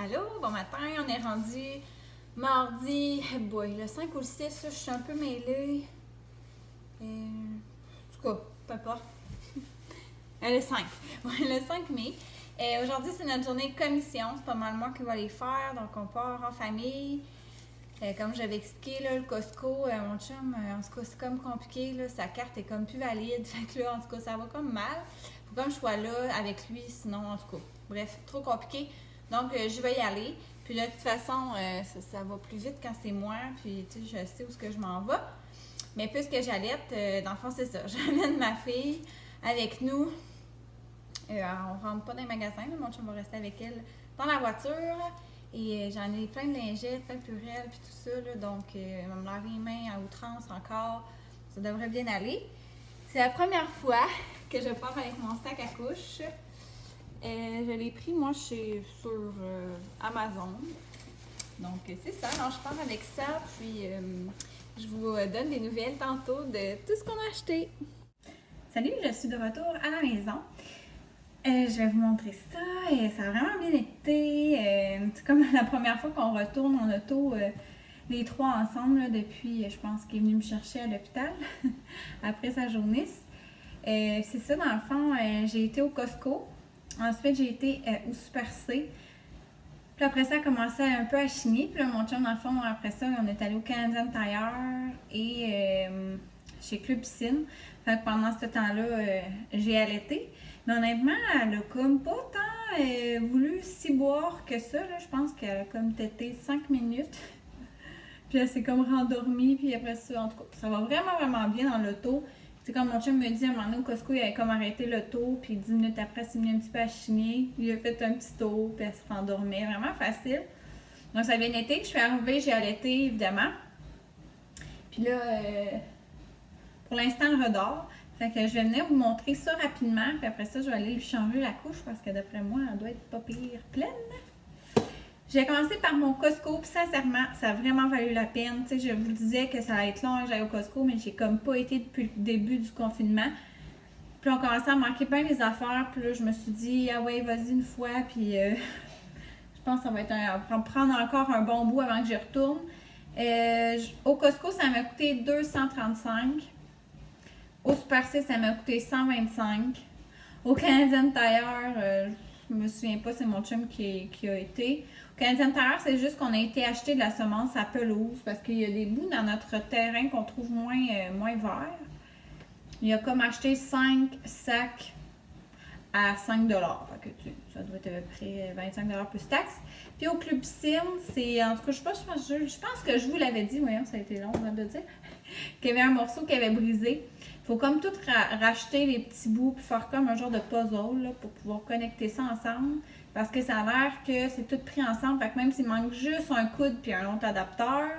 Allô, bon matin, on est rendu mardi, boy, le 5 ou le 6, je suis un peu mêlée. En tout cas, peu importe. Le 5, ouais, le 5 mai. Aujourd'hui, c'est notre journée de commission, c'est pas mal moi qui va les faire, donc on part en famille. Comme j'avais expliqué, là, le Costco, mon chum, en tout cas, c'est comme compliqué, là, sa carte est comme plus valide, fait que là, en tout cas, ça va comme mal. Faut comme je sois là avec lui, sinon, en tout cas, bref, trop compliqué. Donc, je vais y aller. Puis de toute façon, ça va plus vite quand c'est moi, puis tu sais, je sais où est-ce que je m'en vais. Mais puisque j'allaite, dans le fond, c'est ça, j'amène ma fille avec nous. On rentre pas dans les magasins, là, mon chum va rester avec elle dans la voiture. Et j'en ai plein de lingettes, plein de purelles, puis tout ça, là, donc elle va me laver les mains à outrance encore. Ça devrait bien aller. C'est la première fois que je pars avec mon sac à couche. Je l'ai pris, moi, sur Amazon. Donc, c'est ça. Alors, je pars avec ça, puis je vous donne des nouvelles tantôt de tout ce qu'on a acheté. Salut, je suis de retour à la maison. Je vais vous montrer ça. Ça a vraiment bien été. C'est comme la première fois qu'on retourne en auto les trois ensemble là, depuis, je pense qu'il est venu me chercher à l'hôpital après sa journée. C'est ça, dans le fond, j'ai été au Costco. Ensuite, j'ai été au Super C. Puis après ça, a commencé un peu à chigner. Puis là, mon chum, dans le fond, après ça, on est allé au Canadian Tire et chez Club Piscine. Fait que pendant ce temps-là, j'ai allaité. Mais honnêtement, elle a comme pas tant voulu si boire que ça. Là. Je pense qu'elle a comme tété 5 minutes. Puis elle s'est comme rendormie. Puis après ça, en tout cas, ça va vraiment, vraiment bien dans l'auto. C'est comme mon chum me dit, à un moment donné, au Costco, il avait comme arrêté l'auto. Puis 10 minutes après, il s'est mis un petit peu à chigner. Il a fait un petit tour. Puis elle se rendormait. Vraiment facile. Donc ça a bien été. Je suis arrivée, j'ai allaité, évidemment. Puis là, pour l'instant, elle redort. Fait que je vais venir vous montrer ça rapidement, puis après ça, je vais aller lui changer la couche parce que d'après moi, elle doit être pas pire pleine. J'ai commencé par mon Costco, puis sincèrement, ça a vraiment valu la peine. Tu sais, je vous disais que ça allait être long que j'aille au Costco, mais j'ai comme pas été depuis le début du confinement. Puis on commençait à manquer plein des affaires, puis là, je me suis dit, ah ouais, vas-y une fois, puis je pense que ça va être prendre encore un bon bout avant que j'y retourne. Au Costco, ça m'a coûté 235. Au Super C, ça m'a coûté 125. Au Canadian Tire, je me souviens pas, c'est mon chum qui a été. Au Canadian Tire, c'est juste qu'on a été acheter de la semence à pelouse parce qu'il y a des bouts dans notre terrain qu'on trouve moins verts. Il a comme acheté 5 sacs à 5 $. Fait que ça doit être à peu près 25 $ plus taxes. Puis au Club Piscine, c'est, en tout cas, je pense que je vous l'avais dit, voyons, ça a été long de dire, qu'il y avait un morceau qui avait brisé. Il faut comme tout racheter les petits bouts puis faire comme un genre de puzzle là, pour pouvoir connecter ça ensemble. Parce que ça a l'air que c'est tout pris ensemble. Fait que même s'il manque juste un coude puis un autre adapteur,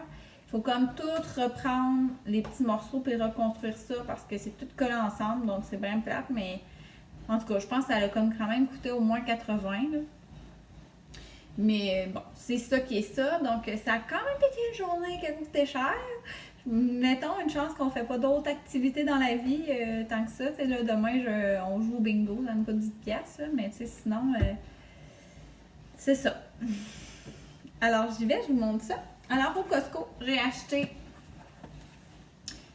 il faut comme tout reprendre les petits morceaux puis reconstruire ça parce que c'est tout collé ensemble. Donc c'est bien plate, mais en tout cas, je pense que ça a comme quand même coûté au moins 80 là. Mais bon, c'est ça qui est ça. Donc ça a quand même été une journée qui a coûté cher. Mettons une chance qu'on fait pas d'autres activités dans la vie tant que ça. T'sais, là, demain, on joue au bingo, ça nous coûte 10$, là, mais sinon, c'est ça. Alors, j'y vais, je vous montre ça. Alors, au Costco, j'ai acheté.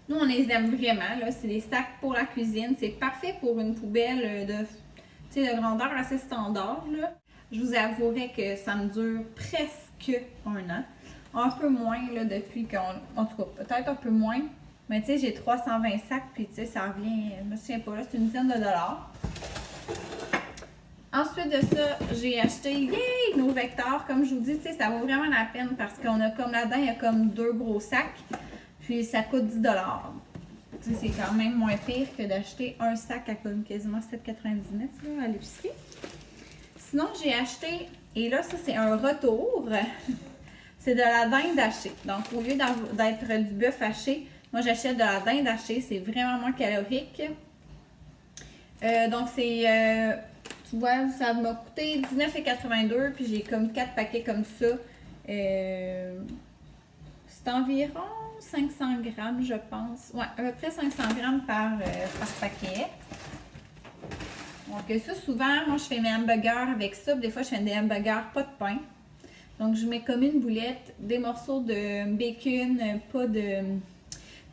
Nous, on les aime vraiment. Là, c'est des sacs pour la cuisine. C'est parfait pour une poubelle de grandeur assez standard. Là. Je vous avouerai que ça me dure presque un an. Un peu moins là, depuis qu'on. En tout cas, peut-être un peu moins. Mais tu sais, j'ai 320 sacs, puis tu sais, ça revient. Je me souviens pas, là, c'est une dizaine de dollars. Ensuite de ça, j'ai acheté nos vecteurs. Comme je vous dis, tu sais, ça vaut vraiment la peine parce qu'on a comme là-dedans, il y a comme 2 gros sacs. Puis ça coûte 10$. Tu sais, c'est quand même moins pire que d'acheter un sac à comme quasiment 7,99$ à l'épicerie. Sinon, j'ai acheté, et là, ça, c'est un retour. C'est de la dinde hachée. Donc, au lieu d'être du bœuf haché, moi, j'achète de la dinde hachée. C'est vraiment moins calorique. Donc, c'est... tu vois, ça m'a coûté 19,82$. Puis, j'ai comme 4 paquets comme ça. C'est environ 500 grammes, je pense. Ouais, à peu près 500 grammes par paquet. Donc, ça, souvent, moi, je fais mes hamburgers avec ça. Des fois, je fais des hamburgers pas de pain. Donc, je mets comme une boulette, des morceaux de bacon, pas de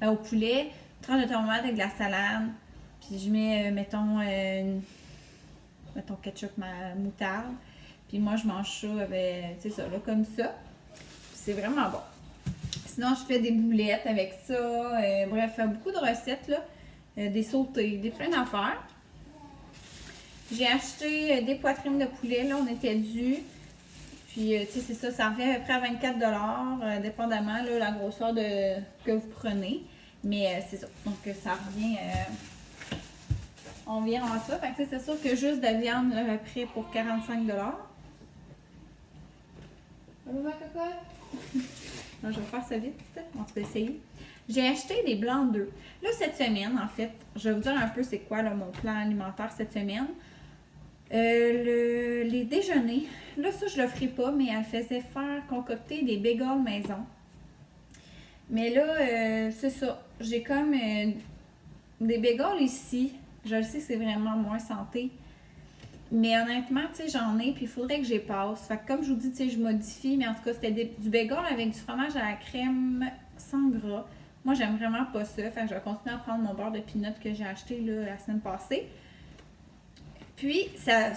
au poulet, tranche de tomate avec de la salade. Puis je mets, mettons ketchup, moutarde. Puis moi, je mange ça avec, tu sais, ça, là, comme ça. C'est vraiment bon. Sinon, je fais des boulettes avec ça. Bref, beaucoup de recettes, là. Des sautés, des plein d'affaires. J'ai acheté des poitrines de poulet, là, on était dû. Puis, tu sais, c'est ça, ça revient à peu près à 24 $, dépendamment, là, la grosseur que vous prenez. Mais c'est ça, donc ça revient environ à ça. Fait que c'est sûr que juste de viande, là, à peu près pour 45 $. Ma cocotte? Non, je vais faire ça vite. On peut essayer. J'ai acheté des blancs d'œufs. Là, cette semaine, en fait, je vais vous dire un peu c'est quoi là, mon plan alimentaire cette semaine. Les déjeuners, là, ça, je le ferai pas, mais elle faisait faire concocter des bagels maison. Mais là, c'est ça. J'ai comme des bagels ici. Je le sais que c'est vraiment moins santé. Mais honnêtement, tu sais, j'en ai, puis il faudrait que j'y passe. Fait que comme je vous dis, tu sais, je modifie, mais en tout cas, c'était du bagel avec du fromage à la crème sans gras. Moi, j'aime vraiment pas ça. Fait que je vais continuer à prendre mon beurre de peanut que j'ai acheté là, la semaine passée. Puis, ça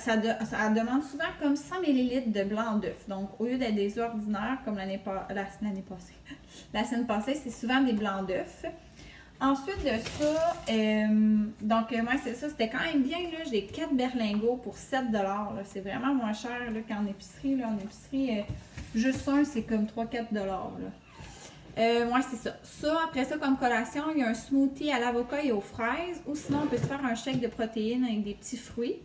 demande souvent comme 100 ml de blanc d'œuf. Donc, au lieu d'être des œufs ordinaires, comme la passée, la semaine passée, c'est souvent des blancs d'œufs. Ensuite de ça, donc moi c'est ça, c'était quand même bien, là, j'ai 4 berlingots pour 7 $. C'est vraiment moins cher là, qu'en épicerie. Là. En épicerie, juste un, c'est comme 3-4 $. Moi, c'est ça. Ça, après ça, comme collation, il y a un smoothie à l'avocat et aux fraises. Ou sinon, on peut se faire un shake de protéines avec des petits fruits.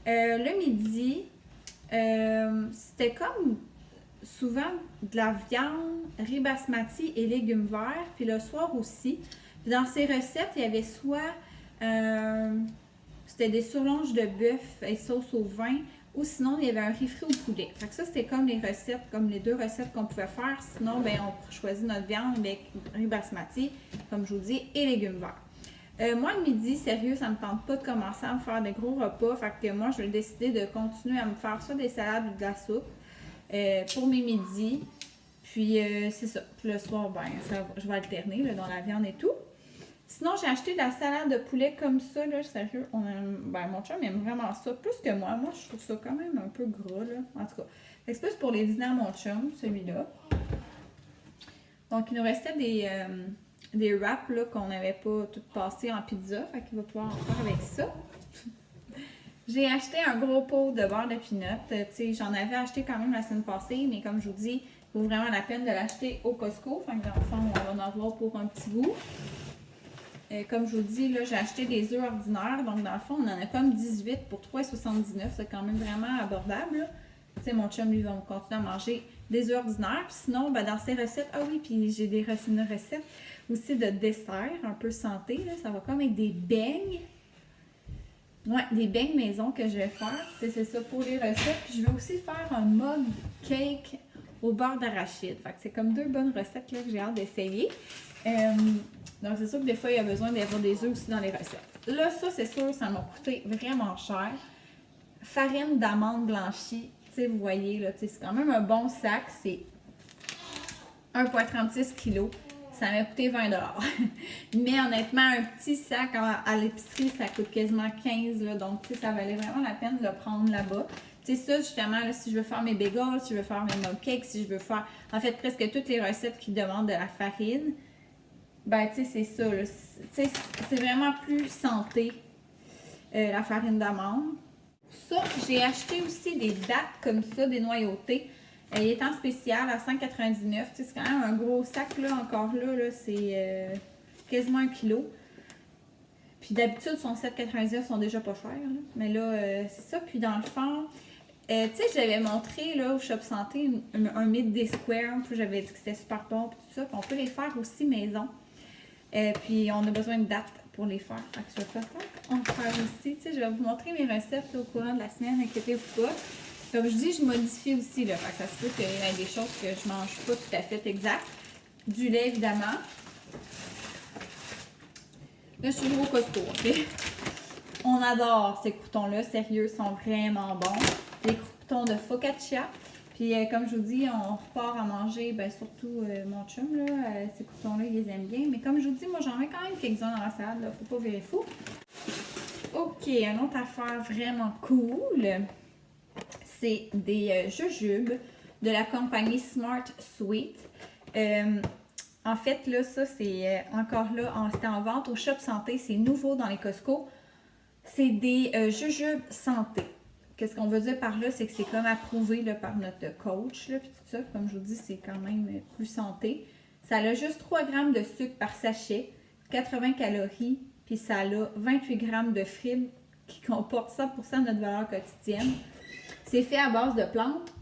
Le midi, c'était comme souvent de la viande, riz basmati et légumes verts. Puis le soir aussi. Puis dans ces recettes, il y avait soit c'était des surlonges de bœuf et sauce au vin, ou sinon il y avait un riz frit au poulet. Fait que ça, c'était comme les recettes, comme les 2 recettes qu'on pouvait faire. Sinon, ben on choisit notre viande avec riz basmati, comme je vous dis, et légumes verts. Moi, le midi, sérieux, ça me tente pas de commencer à me faire de gros repas. Fait que moi, je vais décider de continuer à me faire soit des salades ou de la soupe pour mes midis. Puis, c'est ça. Puis le soir, ben, je vais alterner là, dans la viande et tout. Sinon, j'ai acheté de la salade de poulet comme ça, là, sérieux. Mon chum aime vraiment ça, plus que moi. Moi, je trouve ça quand même un peu gras, là. En tout cas, c'est plus pour les dîners à mon chum, celui-là. Donc, il nous restait des wraps, là, qu'on n'avait pas tout passé en pizza. Fait qu'il va pouvoir en faire avec ça. J'ai acheté un gros pot de beurre de peanut. Tu sais, j'en avais acheté quand même la semaine passée, mais comme je vous dis, il vaut vraiment la peine de l'acheter au Costco. Fait que dans le fond, on va en avoir pour un petit goût. Comme je vous dis, là, j'ai acheté des œufs ordinaires. Donc, dans le fond, on en a comme 18 pour 3,79. C'est quand même vraiment abordable. Tu sais, mon chum, lui, va continuer à manger des œufs ordinaires. Puis sinon, ben, dans ces recettes, ah oui, puis j'ai une recette aussi de dessert, un peu santé. Là. Ça va comme avec des beignes. Ouais, des beignes maison que je vais faire. C'est ça pour les recettes. Puis je vais aussi faire un mug cake au beurre d'arachide. Fait que c'est comme 2 bonnes recettes là, que j'ai hâte d'essayer. Donc, c'est sûr que des fois, il y a besoin d'avoir des œufs aussi dans les recettes. Là, ça, c'est sûr, ça m'a coûté vraiment cher. Farine d'amande blanchie. Tu sais, vous voyez, là, c'est quand même un bon sac. C'est 1,36 kg. Ça m'a coûté 20 $. Mais honnêtement, un petit sac à l'épicerie, ça coûte quasiment 15 $. Donc, tu sais, ça valait vraiment la peine de le prendre là-bas. Tu sais, ça, justement, là, si je veux faire mes bagels, si je veux faire mes mug cakes, si je veux faire, en fait, presque toutes les recettes qui demandent de la farine, ben, tu sais, c'est ça. Tu sais, c'est vraiment plus santé, la farine d'amande. Ça, j'ai acheté aussi des dattes comme ça, des noyautés. Il est en spécial à 5,99 $. Tu sais, c'est quand même un gros sac, là, encore là c'est quasiment 1 kg. Puis d'habitude, son 7,99 sont déjà pas chers, là. Mais là, c'est ça. Puis dans le fond, tu sais, j'avais montré là, au Shop Santé un Midday Square. Puis j'avais dit que c'était super bon. Puis tout ça. Puis on peut les faire aussi maison. Puis on a besoin de dates pour les faire. Fait que je vais peut-être faire aussi. Tu sais, je vais vous montrer mes recettes là, au courant de la semaine. Inquiétez-vous pas. Comme je dis, je modifie aussi. Là, fait que ça se peut qu'il y ait des choses que je mange pas tout à fait exact. Du lait, évidemment. Là, je suis toujours au Costco, OK? On adore ces croûtons-là. Sérieux, ils sont vraiment bons. Les croûtons de focaccia. Puis comme je vous dis, on repart à manger, ben surtout mon chum, là, ces coutons-là, il les aime bien. Mais comme je vous dis, moi j'en mets quand même quelques-uns dans la salade, là, faut pas virer fou. Ok, une autre affaire vraiment cool, c'est des jujubes de la compagnie Smart Sweet. En fait, là, ça, c'est encore là, c'était en vente au Shop Santé. C'est nouveau dans les Costco. C'est des jujubes santé. Qu'est-ce qu'on veut dire par là? C'est que c'est comme approuvé là, par notre coach. Là, puis tout ça, comme je vous dis, c'est quand même plus santé. Ça a juste 3 grammes de sucre par sachet, 80 calories, puis ça a 28 grammes de fibres qui comportent 100% de notre valeur quotidienne. C'est fait à base de plantes.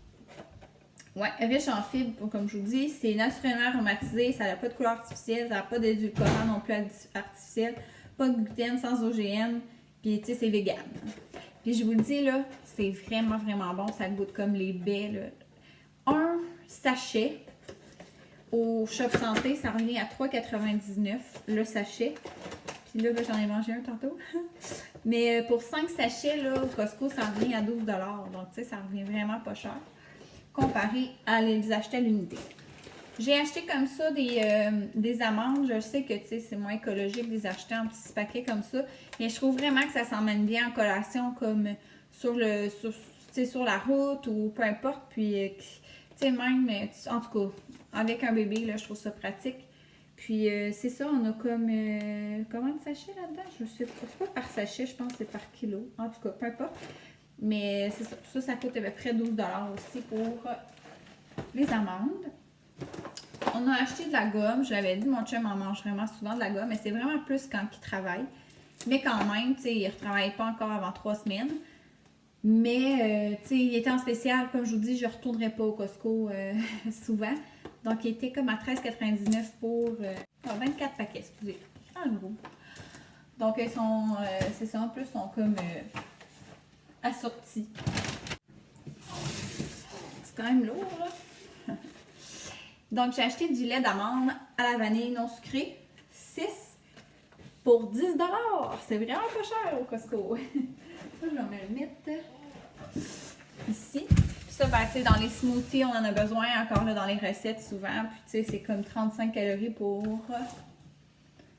Ouais, riche en fibres, comme je vous dis. C'est naturellement aromatisé, ça n'a pas de couleur artificielle, ça n'a pas d'édulcorant non plus artificiel, pas de gluten, sans OGM, puis tu sais, c'est vegan. Puis je vous le dis, là, c'est vraiment, vraiment bon. Ça goûte comme les baies, là. Un sachet au Shop Santé, ça revient à 3,99 le sachet. Puis là, ben, j'en ai mangé un tantôt. Mais pour 5 sachets, là, au Costco, ça revient à 12 $. Donc, tu sais, ça revient vraiment pas cher comparé à les acheter à l'unité. J'ai acheté comme ça des amandes. Je sais que c'est moins écologique de les acheter en petits paquets comme ça. Mais je trouve vraiment que ça s'emmène bien en collation comme sur la route ou peu importe. Puis, même, en tout cas, avec un bébé, là, je trouve ça pratique. Puis, c'est ça, on a comme... comment de sachets là-dedans? Je sais pas. C'est pas par sachet, je pense que c'est par kilo. En tout cas, peu importe. Mais c'est ça. Ça coûte à peu près 12 $ aussi pour les amandes. On a acheté de la gomme. Je l'avais dit, mon chum en mange vraiment souvent de la gomme. Mais c'est vraiment plus quand il travaille. Mais quand même, tu sais, il ne retravaille pas encore avant 3 semaines. Mais, tu sais, il était en spécial. Comme je vous dis, je ne retournerai pas au Costco souvent. Donc, il était comme à 13,99 pour 24 paquets, excusez. En gros. Donc, c'est ça, en plus, ils sont comme assortis. C'est quand même lourd, là. Donc, j'ai acheté du lait d'amande à la vanille non sucré. 6 pour 10 $. C'est vraiment pas cher au Costco. Ça, je vais me le mettre ici. Puis ça, ben, tu sais, dans les smoothies, on en a besoin encore là dans les recettes souvent. Puis, tu sais, c'est comme 35 calories pour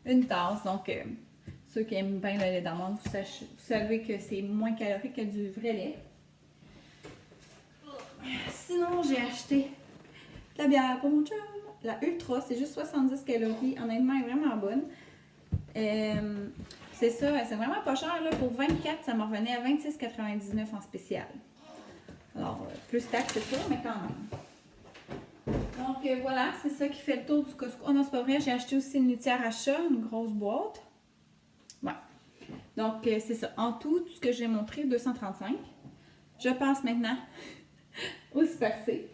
une tasse. Donc, ceux qui aiment bien le lait d'amande, vous savez que c'est moins calorique que du vrai lait. Sinon, j'ai acheté de la bière pour mon chum. La Ultra, c'est juste 70 calories. Honnêtement, elle est vraiment bonne. C'est ça, c'est vraiment pas cher. Là. Pour 24, ça me revenait à 26,99 en spécial. Alors, plus taxe, c'est sûr, mais quand même. Donc, voilà, c'est ça qui fait le tour du Costco. Oh non, c'est pas vrai, j'ai acheté aussi une litière à chat, une grosse boîte. Ouais. Donc, c'est ça. En tout, tout ce que j'ai montré, 235. Je passe maintenant au Super C.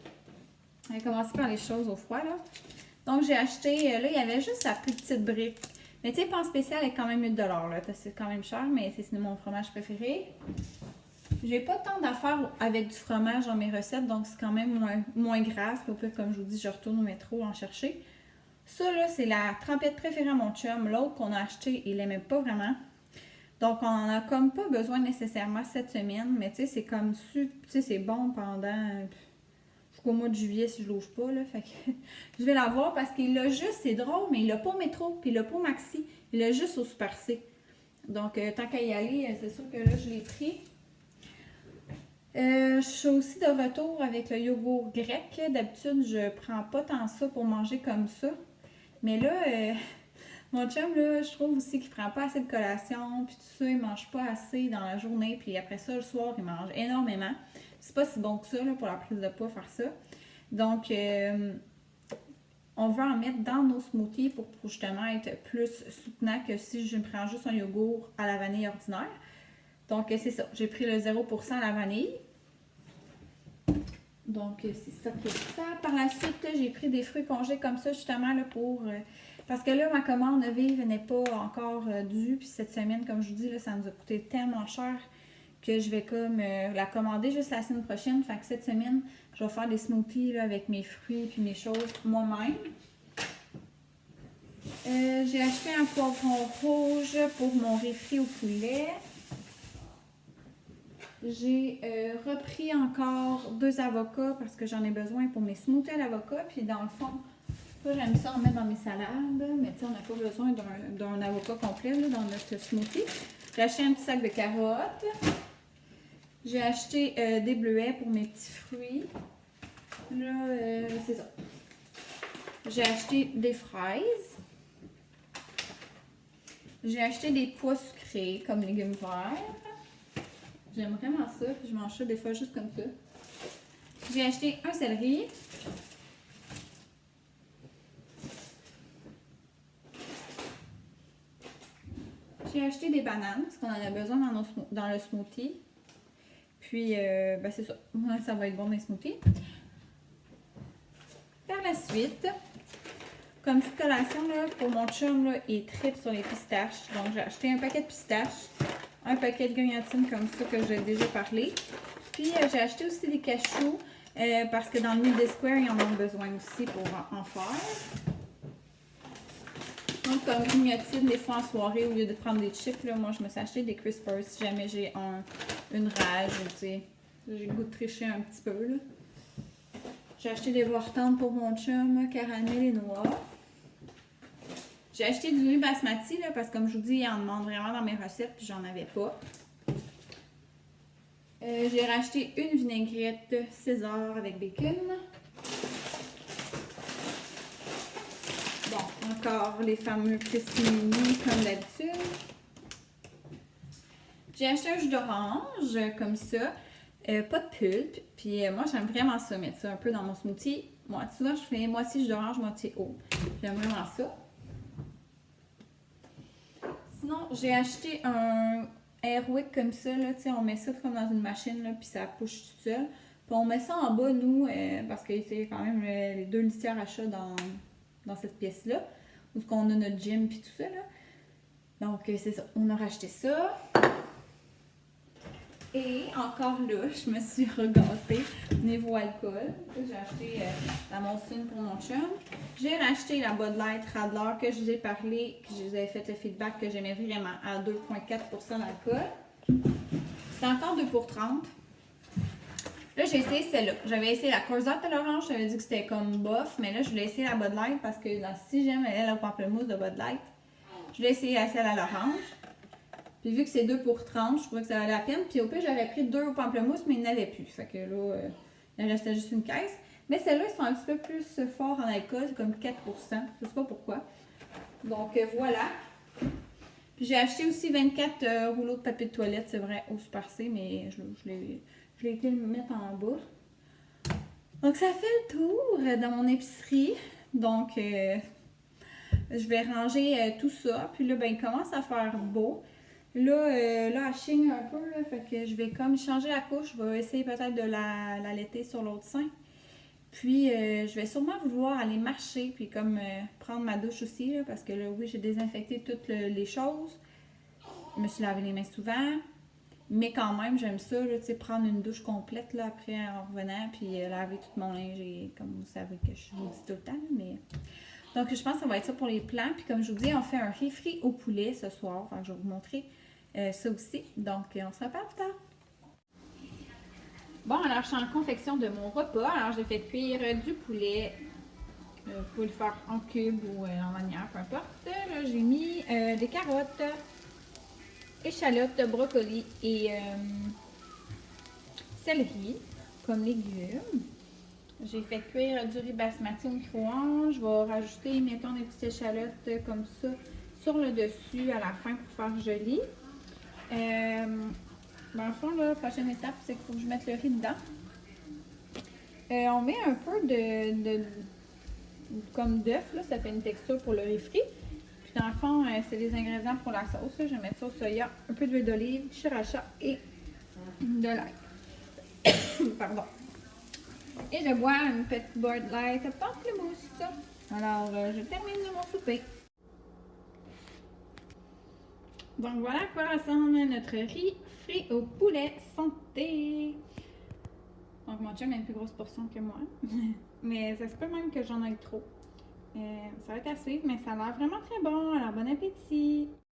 On va commencer par les choses au froid, là. Donc, j'ai acheté, là, il y avait juste la plus petite brique. Mais tu sais, pas en spécial, elle est quand même 8 $, là. C'est quand même cher, mais c'est mon fromage préféré. J'ai pas tant d'affaires avec du fromage dans mes recettes, donc c'est quand même moins grave. Au pire, comme je vous dis, je retourne au métro en chercher. Ça, là, c'est la trempette préférée à mon chum. L'autre qu'on a acheté, il l'aimait pas vraiment. Donc, on en a comme pas besoin nécessairement cette semaine, mais tu sais, c'est comme, tu sais, c'est bon pendant jusqu'au mois de juillet si je l'ouvre pas, là. Fait que je vais l'avoir parce qu'il l'a juste, c'est drôle, mais il l'a pas au métro, puis il l'a pas au Maxi. Il l'a juste au Super C. Donc, tant qu'à y aller, c'est sûr que là, je l'ai pris. Je suis aussi de retour avec le yogourt grec. D'habitude, je prends pas tant ça pour manger comme ça. Mais là, mon chum, là, je trouve aussi qu'il prend pas assez de collation. Puis tout ça, il mange pas assez dans la journée. Puis après ça, le soir, il mange énormément. C'est pas si bon que ça là, pour la prise de poids faire ça. Donc, on veut en mettre dans nos smoothies pour justement être plus soutenant que si je prends juste un yogourt à la vanille ordinaire. Donc, c'est ça. J'ai pris le 0% à la vanille. Donc, c'est ça qui est ça. Par la suite, j'ai pris des fruits congés comme ça, justement, là, pour... parce que là, ma commande vive n'est pas encore due. Puis cette semaine, comme je vous dis, là, ça nous a coûté tellement cher que je vais comme la commander juste la semaine prochaine. Fait que cette semaine, je vais faire des smoothies là, avec mes fruits puis mes choses moi-même. J'ai acheté un poivron rouge pour mon réfri au poulet. j'ai repris encore 2 avocats parce que j'en ai besoin pour mes smoothies à l'avocat. Puis dans le fond, moi j'aime ça en mettre dans mes salades, mais tu sais, on n'a pas besoin d'un avocat complet là, dans notre smoothie. J'ai acheté un petit sac de carottes. J'ai acheté des bleuets pour mes petits fruits. Là, c'est ça. J'ai acheté des fraises. J'ai acheté des pois sucrés comme légumes verts. J'aime vraiment ça, puis je mange ça des fois juste comme ça. J'ai acheté un céleri. J'ai acheté des bananes, parce qu'on en a besoin dans le smoothie. Puis, ben c'est ça. Ça va être bon dans les smoothies. Par la suite, comme petite collation, là, pour mon chum, là, il tripe sur les pistaches. Donc, j'ai acheté un paquet de pistaches, un paquet de grignotines comme ça que j'ai déjà parlé. Puis, j'ai acheté aussi des cachous parce que dans le Midi Square, ils en ont besoin aussi pour en faire. Donc, comme grignotines, des fois en soirée, au lieu de prendre des chips, là, moi, je me suis acheté des Crispers si jamais j'ai une rage ou, tu sais, j'ai le goût de tricher un petit peu, là. J'ai acheté des vortantes pour mon chum, caramel et noix. J'ai acheté du riz basmati, là, parce que comme je vous dis, il en demande vraiment dans mes recettes, puis j'en avais pas. J'ai racheté une vinaigrette César avec bacon. Bon, encore les fameux crispy mini comme d'habitude. J'ai acheté un jus d'orange, comme ça. Pas de pulpe. Puis moi, j'aime vraiment ça, mettre ça un peu dans mon smoothie. Moi, souvent, je fais moitié jus d'orange, moitié eau. J'aime vraiment ça. Sinon, j'ai acheté un Airwick comme ça, là, tu sais, on met ça comme dans une machine, là, puis ça push tout seul. Puis on met ça en bas, nous, parce que c'est quand même les 2 litières à chat dans cette pièce-là, où on a notre gym puis tout ça, là. Donc, c'est ça. On a racheté ça. Et encore là, je me suis regâtée niveau alcool. J'ai acheté la Molson pour mon chum. J'ai racheté la Bud Light Radler que je vous ai parlé, que je vous avais fait le feedback que j'aimais vraiment à 2,4% d'alcool. C'est encore 2 pour 30. Là, j'ai essayé celle-là. J'avais essayé la Coors Light à l'orange, j'avais dit que c'était comme bof, mais là, je voulais essayer la Bud Light parce que si j'aime elle au pamplemousse de Bud Light, je voulais essayer celle à l'orange. Puis vu que c'est 2 pour 30, je trouvais que ça valait la peine. Puis au pire, j'aurais pris 2 au pamplemousse, mais il n'y en avait plus. Fait que là, il restait juste une caisse. Mais celles-là, ils sont un petit peu plus forts en alcool, c'est comme 4%. Je sais pas pourquoi. Donc voilà. Puis j'ai acheté aussi 24 rouleaux de papier de toilette, c'est vrai, au Super C, mais je l'ai été le mettre en bas. Donc ça fait le tour dans mon épicerie. Donc je vais ranger tout ça. Puis là, ben, il commence à faire beau. Là, elle chigne un peu, là, fait que je vais comme changer la couche. Je vais essayer peut-être de la laiter sur l'autre sein. Puis, je vais sûrement vouloir aller marcher, puis comme prendre ma douche aussi, là, parce que là, oui, j'ai désinfecté toutes les choses. Je me suis lavé les mains souvent. Mais quand même, j'aime ça, là, tu sais, prendre une douche complète, là, après, en revenant, puis laver tout mon linge, et, comme vous savez que je vous dis tout le temps, là, mais... Donc, je pense que ça va être ça pour les plans. Puis, comme je vous dis, on fait un riz frit au poulet ce soir. Enfin, je vais vous montrer ça aussi. Donc, on se reparle plus tard. Bon, alors, je suis en confection de mon repas. Alors, j'ai fait cuire du poulet. Vous pouvez le faire en cube ou en lanière, peu importe. Là, j'ai mis des carottes, échalotes, brocoli et céleri comme légumes. J'ai fait cuire du riz basmati au micro-ondes. Je vais rajouter, mettons, des petites échalotes comme ça sur le dessus à la fin pour faire joli. Dans le fond, la prochaine étape, c'est qu'il faut que je mette le riz dedans. On met un peu comme d'œuf, là, ça fait une texture pour le riz frit. Puis dans le fond, c'est les ingrédients pour la sauce. Je vais mettre sauce soya, un peu d'huile d'olive, sriracha et de l'ail. Pardon. Et je bois une petite Bud Light pamplemousse. Alors, je termine mon souper. Donc, voilà à quoi ressemble notre riz frit au poulet santé. Donc, mon chum a une plus grosse portion que moi. Mais ça se peut même que j'en aille trop. Ça va être à suivre, mais ça a l'air vraiment très bon. Alors, bon appétit!